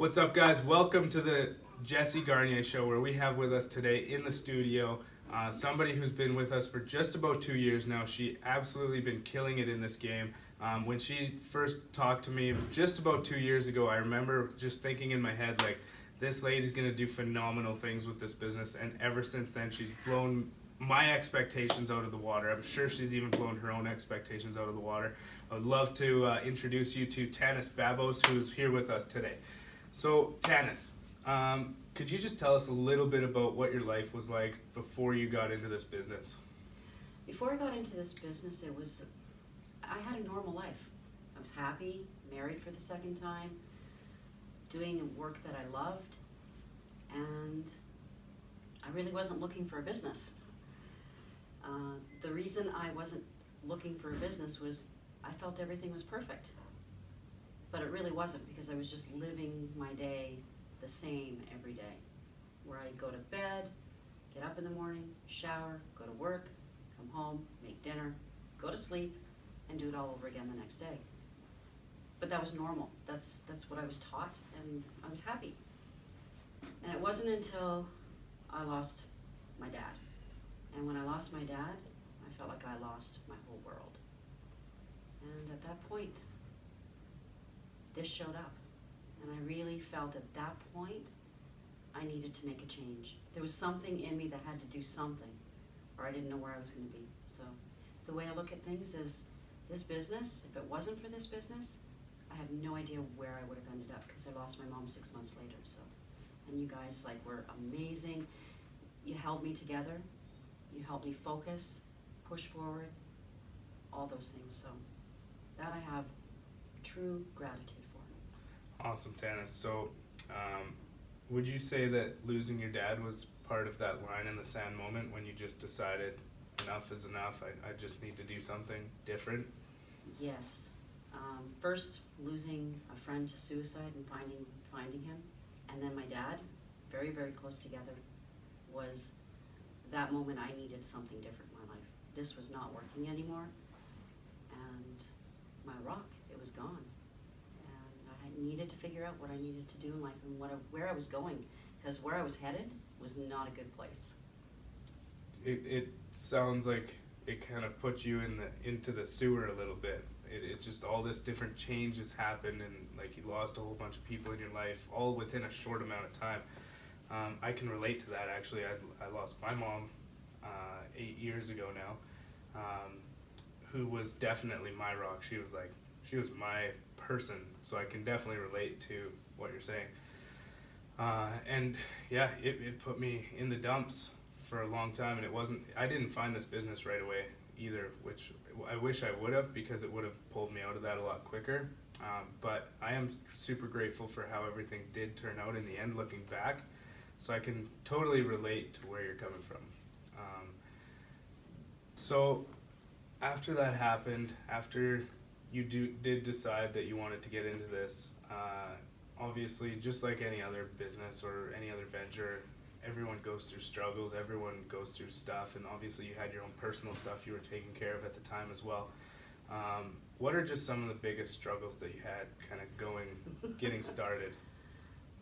What's up, guys? Welcome to the Jesse Garnier show, where we have with us today in the studio somebody who's been with us for just about 2 years now. She absolutely been killing it in this game. When she first talked to me just about 2 years ago, I remember just thinking in my head, like, this lady's going to do phenomenal things with this business, and ever since then she's blown my expectations out of the water. I'm sure she's even blown her own expectations out of the water. I would love to introduce you to Tannis Babbos, who's here with us today. So, Tannis, could you just tell us a little bit about what your life was like before you got into this business? Before I got into this business, I had a normal life. I was happy, married for the second time, doing work that I loved, and I really wasn't looking for a business. The reason I wasn't looking for a business was I felt everything was perfect. But it really wasn't, because I was just living my day the same every day. Where I'd go to bed, get up in the morning, shower, go to work, come home, make dinner, go to sleep, and do it all over again the next day. But that was normal. That's what I was taught, and I was happy. And it wasn't until I lost my dad. And when I lost my dad, I felt like I lost my whole world. And at that point, this showed up. And I really felt at that point, I needed to make a change. There was something in me that had to do something, or I didn't know where I was going to be. So the way I look at things is, this business, if it wasn't for this business, I have no idea where I would have ended up, because I lost my mom 6 months later. So, and you guys were amazing. You held me together. You helped me focus, push forward, all those things. So that I have true gratitude for. Awesome, Tannis. So, would you say that losing your dad was part of that line in the sand moment when you just decided enough is enough, I just need to do something different? Yes. First, losing a friend to suicide and finding him, and then my dad, very, very close together, was that moment I needed something different in my life. This was not working anymore, and my rock, it was gone. And I needed to figure out what I needed to do in life and where I was going, because where I was headed was not a good place. It sounds like it kind of put you into the sewer a little bit. It just, all this different changes happened, and like, you lost a whole bunch of people in your life all within a short amount of time. I can relate to that, actually. I lost my mom 8 years ago now, who was definitely my rock. She was my person, so I can definitely relate to what you're saying. And yeah, it put me in the dumps for a long time, and I didn't find this business right away either, which I wish I would have, because it would have pulled me out of that a lot quicker. But I am super grateful for how everything did turn out in the end, looking back. So I can totally relate to where you're coming from. So after that happened, after you did decide that you wanted to get into this, obviously, just like any other business or any other venture, everyone goes through struggles, everyone goes through stuff, and obviously you had your own personal stuff you were taking care of at the time as well. What are just some of the biggest struggles that you had kind of getting started?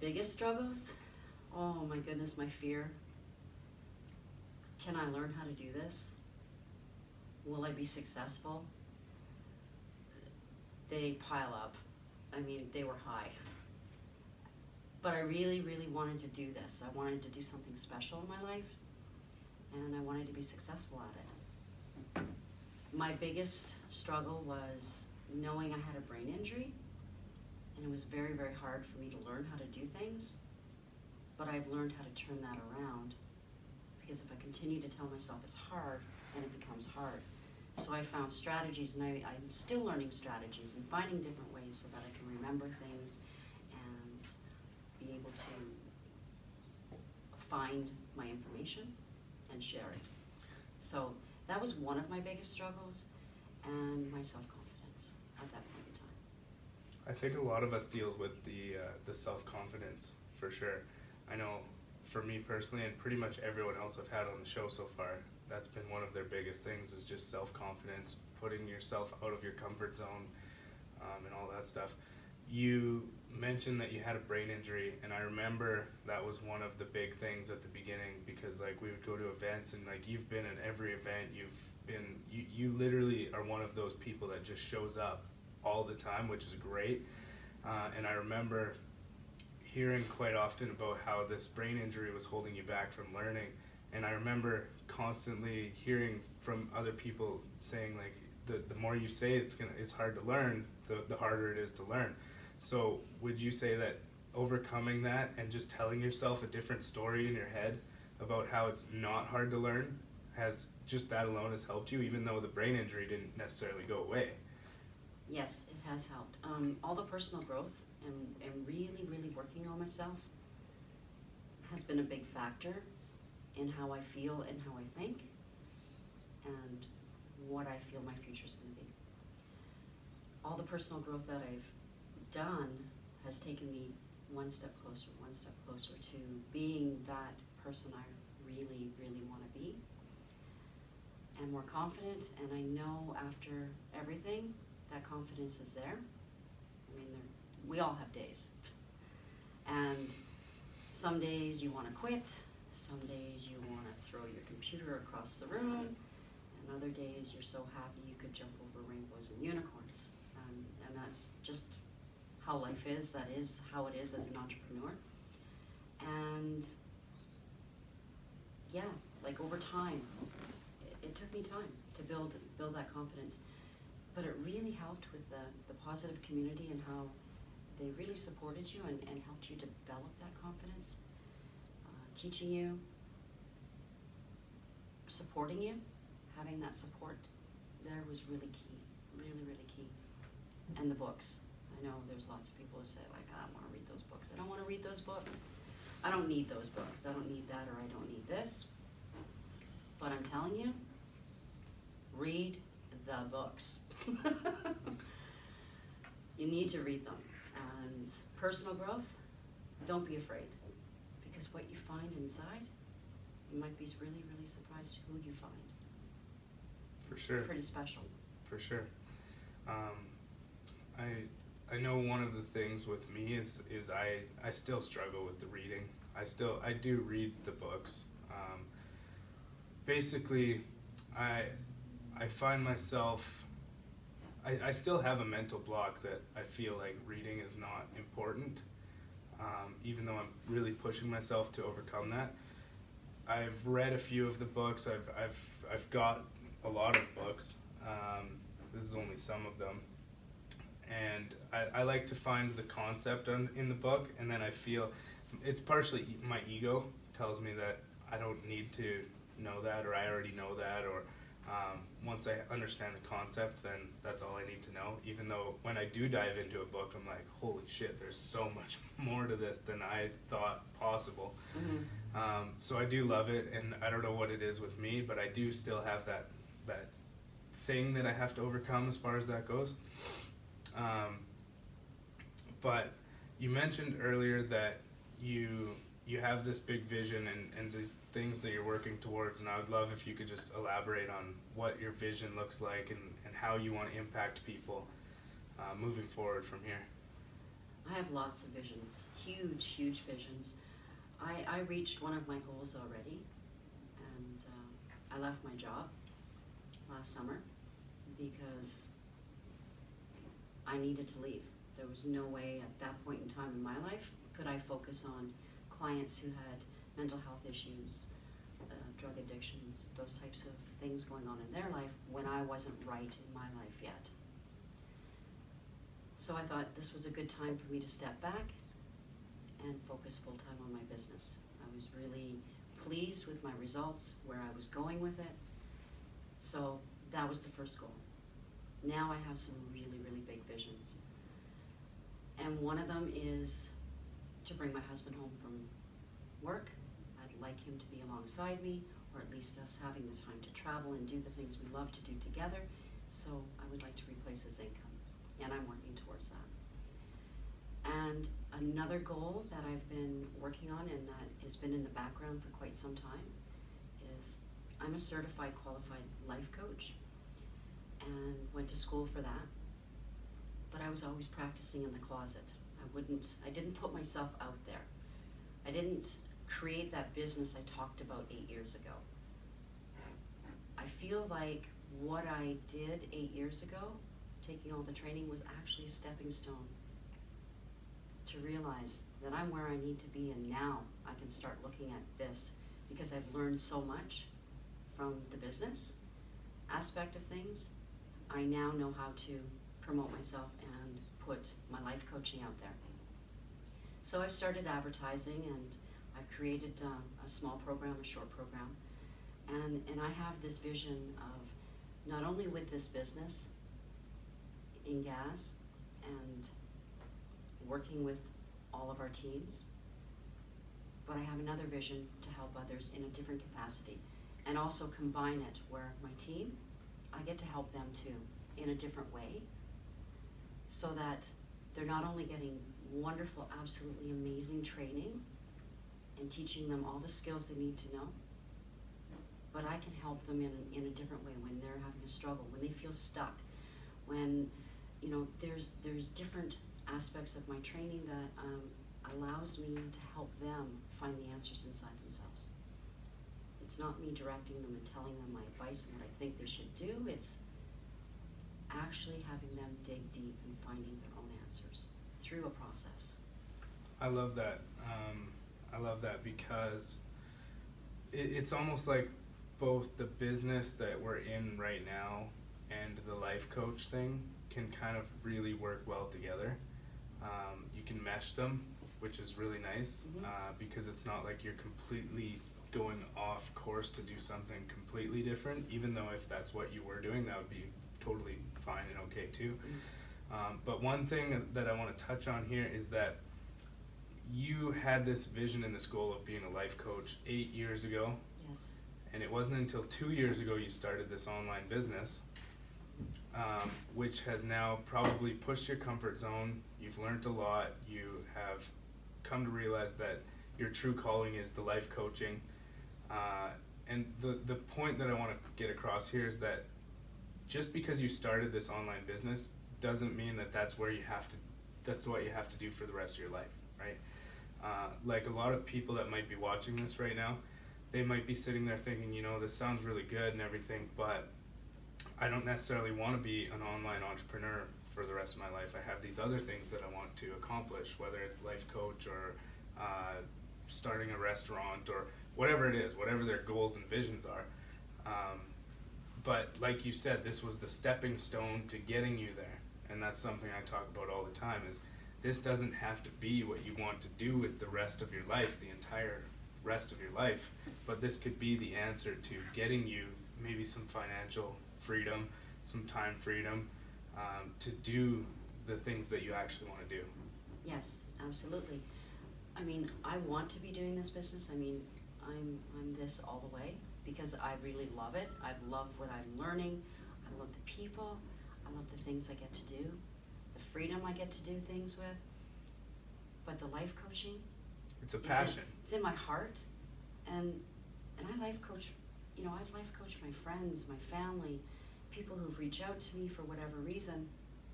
Biggest struggles? Oh my goodness, my fear. Can I learn how to do this? Will I be successful? They pile up. I mean, they were high. But I really, really wanted to do this. I wanted to do something special in my life, and I wanted to be successful at it. My biggest struggle was knowing I had a brain injury, and it was very, very hard for me to learn how to do things. But I've learned how to turn that around, because if I continue to tell myself it's hard, then it becomes hard. So I found strategies, and I'm still learning strategies and finding different ways so that I can remember things and be able to find my information and share it. So that was one of my biggest struggles, and my self-confidence at that point in time. I think a lot of us deal with the self-confidence, for sure. I know for me personally, and pretty much everyone else I've had on the show so far, that's been one of their biggest things, is just self-confidence, putting yourself out of your comfort zone, and all that stuff. You mentioned that you had a brain injury, and I remember that was one of the big things at the beginning, because like we would go to events, and like you've been at every event, you literally are one of those people that just shows up all the time, which is great. And I remember hearing quite often about how this brain injury was holding you back from learning, and I remember constantly hearing from other people saying like the more you say it's hard to learn, the harder it is to learn. So would you say that overcoming that and just telling yourself a different story in your head about how it's not hard to learn, has just that alone has helped you, even though the brain injury didn't necessarily go away? Yes, it has helped. All the personal growth and really, really working on myself has been a big factor in how I feel and how I think and what I feel my future's gonna be. All the personal growth that I've done has taken me one step closer to being that person I really, really wanna be, and more confident, and I know after everything, that confidence is there. I mean, we all have days. And some days you wanna quit, some days you wanna throw your computer across the room, and other days you're so happy you could jump over rainbows and unicorns. And that's just how life is, that is how it is as an entrepreneur. And yeah, like over time, it took me time to build that confidence. But it really helped with the positive community and how they really supported you and helped you develop that confidence, teaching you, supporting you, having that support there was really key, really, really key. And the books. I know there's lots of people who say like, I don't want to read those books. I don't want to read those books. I don't need those books. I don't need that, or I don't need this. But I'm telling you, read the books. You need to read them. And personal growth, don't be afraid, because what you find inside, you might be really, really surprised who you find. For sure. It's pretty special. For sure. I know one of the things with me is I still struggle with the reading. I do read the books. Basically, I find myself, I still have a mental block that I feel like reading is not important, even though I'm really pushing myself to overcome that. I've read a few of the books. I've got a lot of books. This is only some of them. And I like to find the concept in the book, and then I feel it's partially my ego tells me that I don't need to know that, or I already know that, or once I understand the concept, then that's all I need to know. Even though when I do dive into a book, I'm like, holy shit, there's so much more to this than I thought possible. Mm-hmm. So I do love it, and I don't know what it is with me, but I do still have that thing that I have to overcome as far as that goes. But you mentioned earlier that you have this big vision and these things that you're working towards, and I would love if you could just elaborate on what your vision looks like and how you want to impact people moving forward from here. I have lots of visions, huge visions. I reached one of my goals already, and I left my job last summer because I needed to leave. There was no way at that point in time in my life could I focus on clients who had mental health issues, drug addictions, those types of things going on in their life when I wasn't right in my life yet. So I thought this was a good time for me to step back and focus full time on my business. I was really pleased with my results, where I was going with it. So that was the first goal. Now I have some really, really big visions. And one of them is to bring my husband home from work. I'd like him to be alongside me, or at least us having the time to travel and do the things we love to do together. So I would like to replace his income, and I'm working towards that. And another goal that I've been working on, and that has been in the background for quite some time, is I'm a certified qualified life coach and went to school for that. But I was always practicing in the closet. I didn't put myself out there. I didn't create that business I talked about 8 years ago. I feel like what I did 8 years ago, taking all the training, was actually a stepping stone to realize that I'm where I need to be, and now I can start looking at this because I've learned so much from the business aspect of things. I now know how to promote myself and put my life coaching out there. So I've started advertising, and I've created a small program, a short program, and I have this vision of not only with this business in GAS and working with all of our teams, but I have another vision to help others in a different capacity, and also combine it where my team, I get to help them too in a different way, so that they're not only getting wonderful, absolutely amazing training and teaching them all the skills they need to know, but I can help them in a different way when they're having a struggle, when they feel stuck, when, you know, there's different aspects of my training that allows me to help them find the answers inside themselves. It's not me directing them and telling them my advice and what I think they should do. It's actually having them dig deep and finding their own answers through a process. I love that. I love that because it's almost like both the business that we're in right now and the life coach thing can kind of really work well together. You can mesh them, which is really nice, because it's not like you're completely going off course to do something completely different, even though if that's what you were doing, that would be totally fine and okay too. But one thing that I want to touch on here is that you had this vision and this goal of being a life coach 8 years ago. Yes. And it wasn't until 2 years ago you started this online business, which has now probably pushed your comfort zone. You've learned a lot. You have come to realize that your true calling is the life coaching. And the point that I want to get across here is that just because you started this online business doesn't mean that that's what you have to do for the rest of your life, right? Like a lot of people that might be watching this right now, they might be sitting there thinking, you know, this sounds really good and everything, but I don't necessarily want to be an online entrepreneur for the rest of my life. I have these other things that I want to accomplish, whether it's life coach or starting a restaurant or whatever it is, whatever their goals and visions are. But like you said, this was the stepping stone to getting you there. And that's something I talk about all the time, is this doesn't have to be what you want to do with the rest of your life, the entire rest of your life, but this could be the answer to getting you maybe some financial freedom, some time freedom, to do the things that you actually want to do. Yes, absolutely. I mean, I want to be doing this business. I mean, I'm this all the way because I really love it. I love what I'm learning. I love the people. I love the things I get to do, the freedom I get to do things with. But the life coaching, it's a passion. It's in my heart, and I life coach. You know, I've life coached my friends, my family, people who've reached out to me for whatever reason,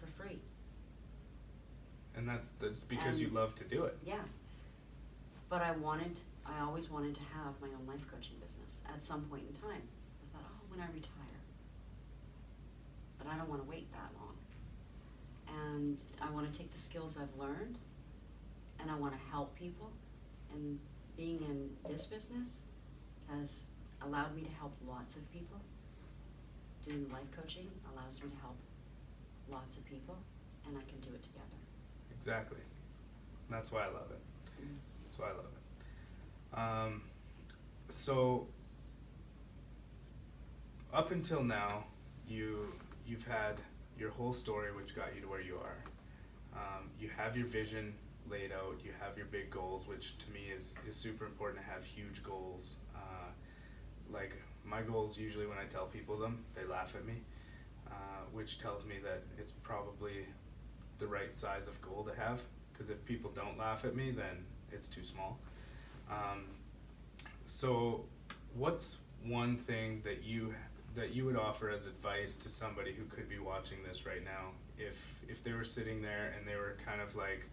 for free. And that's because you love to do it. Yeah. But I always wanted to have my own life coaching business at some point in time. I thought, oh, when I retire. But I don't want to wait that long. And I want to take the skills I've learned, and I want to help people. And being in this business has allowed me to help lots of people. Doing life coaching allows me to help lots of people, and I can do it together. Exactly. And that's why I love it. That's why I love it. So up until now, you've had your whole story, which got you to where you are. You have your vision laid out. You have your big goals, which to me is super important to have huge goals. Like my goals, usually when I tell people them, they laugh at me, which tells me that it's probably the right size of goal to have. Because if people don't laugh at me, then it's too small. So what's one thing that you would offer as advice to somebody who could be watching this right now, if they were sitting there and they were kind of like,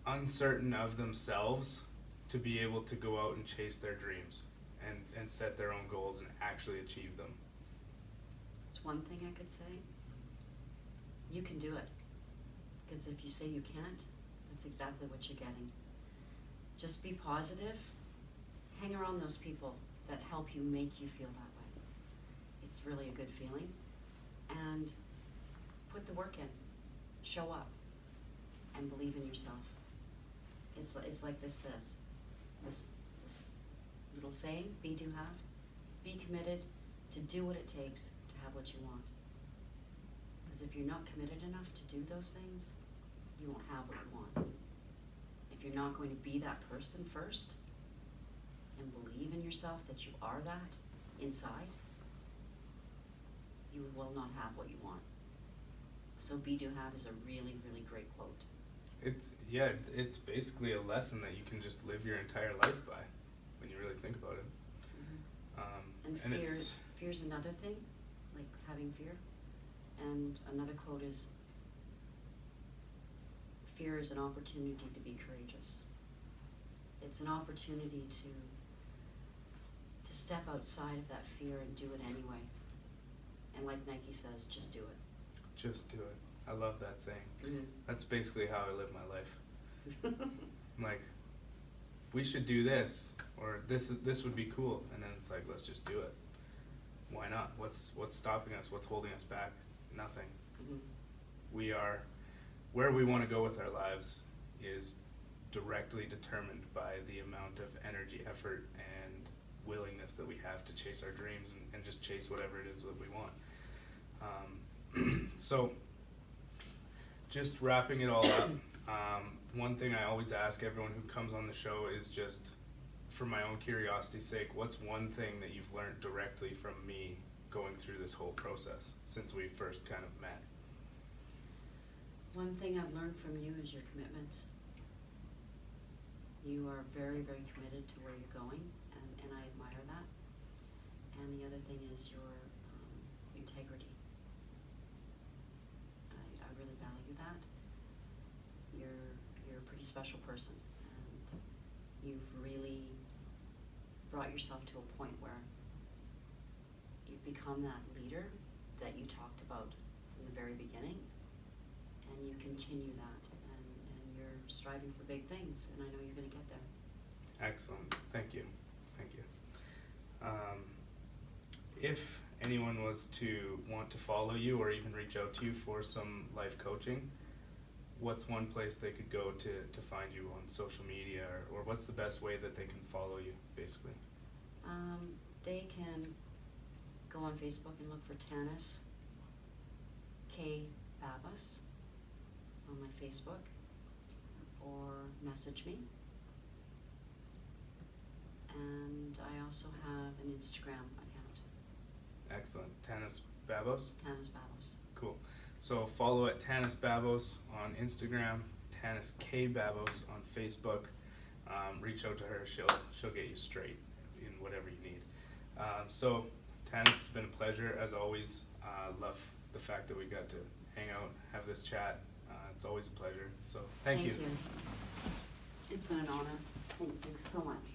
uncertain of themselves to be able to go out and chase their dreams and set their own goals and actually achieve them. It's one thing I could say. You can do it. Because if you say you can't, that's exactly what you're getting. Just be positive. Hang around those people that help you make you feel that way. It's really a good feeling. And put the work in. Show up. And believe in yourself. It's like this says. This little saying, be, do, have. Be committed to do what it takes to have what you want. Because if you're not committed enough to do those things, you won't have what you want. If you're not going to be that person first and believe in yourself that you are that inside, you will not have what you want. So be, do, have is a really, really great quote. It's basically a lesson that you can just live your entire life by when you really think about it. Mm-hmm. And fear's another thing, like having fear. And another quote is, fear is an opportunity to be courageous. It's an opportunity to step outside of that fear and do it anyway. And like Nike says, just do it. Just do it. I love that saying. Mm-hmm. That's basically how I live my life. I'm like, we should do this, or this would be cool, and then it's like, let's just do it. Why not? What's stopping us? What's holding us back? Nothing. Mm-hmm. We are where we want to go with our lives is directly determined by the amount of energy, effort, and willingness that we have to chase our dreams and just chase whatever it is that we want. So, just wrapping it all up, one thing I always ask everyone who comes on the show is just, for my own curiosity's sake, what's one thing that you've learned directly from me going through this whole process since we first kind of met? One thing I've learned from you is your commitment. You are very, very committed to where you're going, and I admire that. And the other thing is your integrity. I really value that. You're a pretty special person, and you've really brought yourself to a point where you've become that leader that you talked about from the very beginning, and you continue that, and you're striving for big things, and I know you're going to get there. Excellent. Thank you. If anyone was to want to follow you or even reach out to you for some life coaching, what's one place they could go to find you on social media, or what's the best way that they can follow you, basically? They can go on Facebook and look for Tannis K. Babbos on my Facebook, or message me. And I also have an Instagram account. Excellent. Tannis Babbos? Tannis Babbos. Cool. So follow at Tannis Babbos on Instagram, Tannis K. Babbos on Facebook. Reach out to her. She'll get you straight in whatever you need. So Tannis, it's been a pleasure as always. Love the fact that we got to hang out, have this chat. It's always a pleasure. So thank you. It's been an honor. Thank you so much.